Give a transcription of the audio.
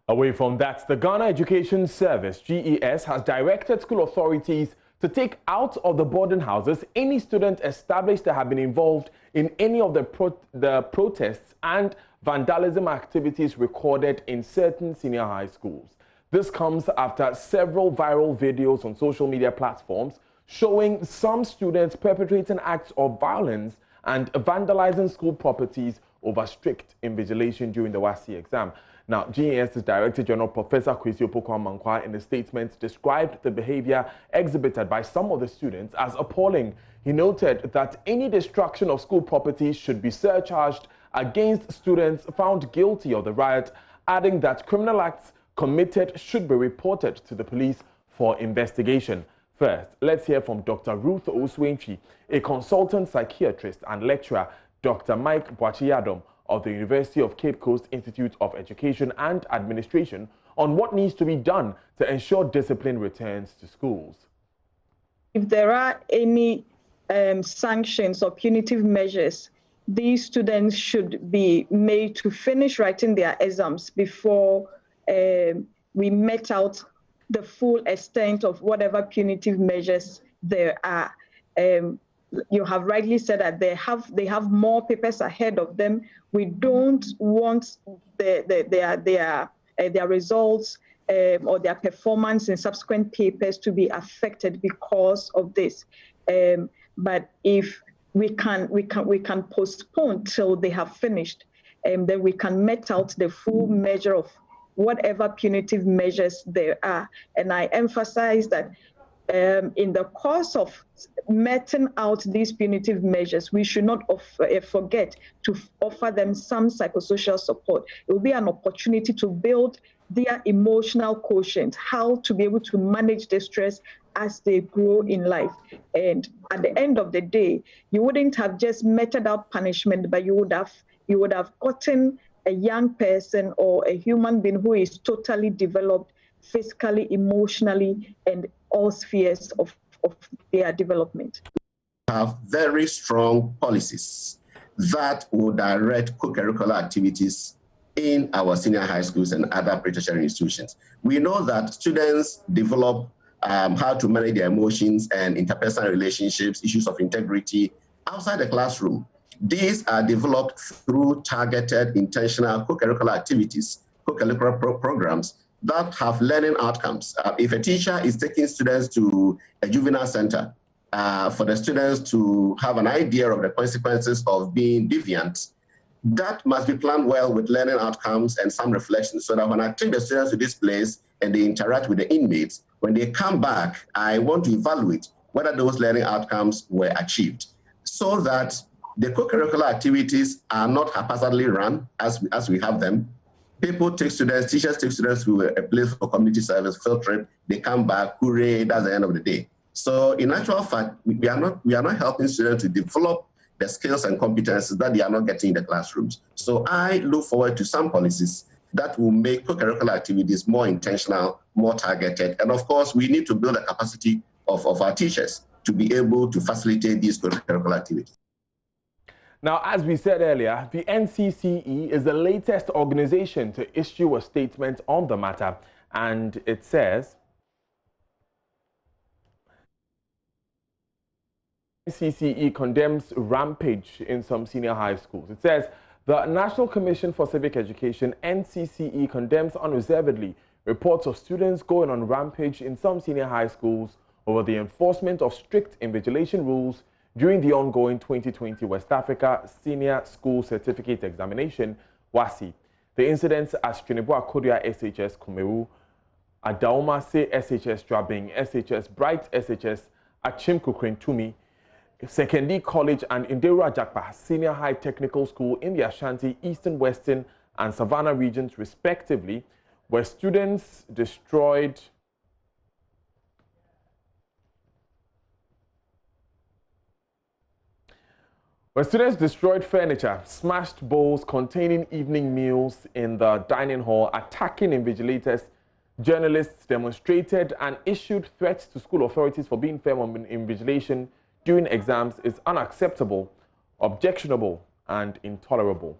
Away from that, the Ghana Education Service, GES, has directed school authorities to take out of the boarding houses any student established that have been involved in any of the protests and vandalism activities recorded in certain senior high schools. This comes after several viral videos on social media platforms showing some students perpetrating acts of violence and vandalizing school properties over strict invigilation during the WASSCE exam. Now, GES's Director General Professor Kwesi Opoku-Amankwa in a statement described the behavior exhibited by some of the students as appalling. He noted that any destruction of school properties should be surcharged against students found guilty of the riot, adding that criminal acts committed should be reported to the police for investigation. First, let's hear from Dr. Ruth Oswenchi, a consultant psychiatrist and lecturer, Dr. Mike Boachiyadom of the University of Cape Coast Institute of Education and Administration on what needs to be done to ensure discipline returns to schools. If there are any sanctions or punitive measures, these students should be made to finish writing their exams before we met out the full extent of whatever punitive measures there are. You have rightly said that they have more papers ahead of them. We don't want their results or their performance in subsequent papers to be affected because of this. But if we can postpone till they have finished, then we can met out the full measure of whatever punitive measures there are. And I emphasize that in the course of meting out these punitive measures, we should not forget to offer them some psychosocial support. It will be an opportunity to build their emotional quotient, how to be able to manage the stress as they grow in life. And at the end of the day, you wouldn't have just meted out punishment, but you would have gotten a young person or a human being who is totally developed physically, emotionally, and all spheres of their development. Have very strong policies that will direct co-curricular activities in our senior high schools and other pre-tertiary institutions. We know that students develop how to manage their emotions and interpersonal relationships, issues of integrity outside the classroom. These are developed through targeted, intentional co-curricular activities, co-curricular programs that have learning outcomes. If a teacher is taking students to a juvenile center for the students to have an idea of the consequences of being deviant, that must be planned well with learning outcomes and some reflection, so that when I take the students to this place and they interact with the inmates, when they come back, I want to evaluate whether those learning outcomes were achieved, so that the co-curricular activities are not haphazardly run as we have them. People take students, teachers take students to a place for community service, field trip, they come back, hooray, that's the end of the day. So in actual fact, we are not helping students to develop the skills and competences that they are not getting in the classrooms. So I look forward to some policies that will make co-curricular activities more intentional, more targeted. And of course, we need to build the capacity of our teachers to be able to facilitate these co-curricular activities. Now, as we said earlier, the NCCE is the latest organization to issue a statement on the matter, and it says, NCCE condemns rampage in some senior high schools. It says, the National Commission for Civic Education, NCCE, condemns unreservedly reports of students going on rampage in some senior high schools over the enforcement of strict invigilation rules during the ongoing 2020 West Africa Senior School Certificate Examination, WASSCE. The incidents at Trinidad Kodia SHS Kumewu, Adaomase SHS Drabing, SHS Bright SHS Achim Kukrentumi, Sekendi College and Inderu Ajakpa Senior High Technical School in the Ashanti, Eastern, Western and Savannah regions respectively, where students destroyed furniture, smashed bowls containing evening meals in the dining hall, attacking invigilators, journalists demonstrated and issued threats to school authorities for being firm on invigilation during exams is unacceptable, objectionable, and intolerable.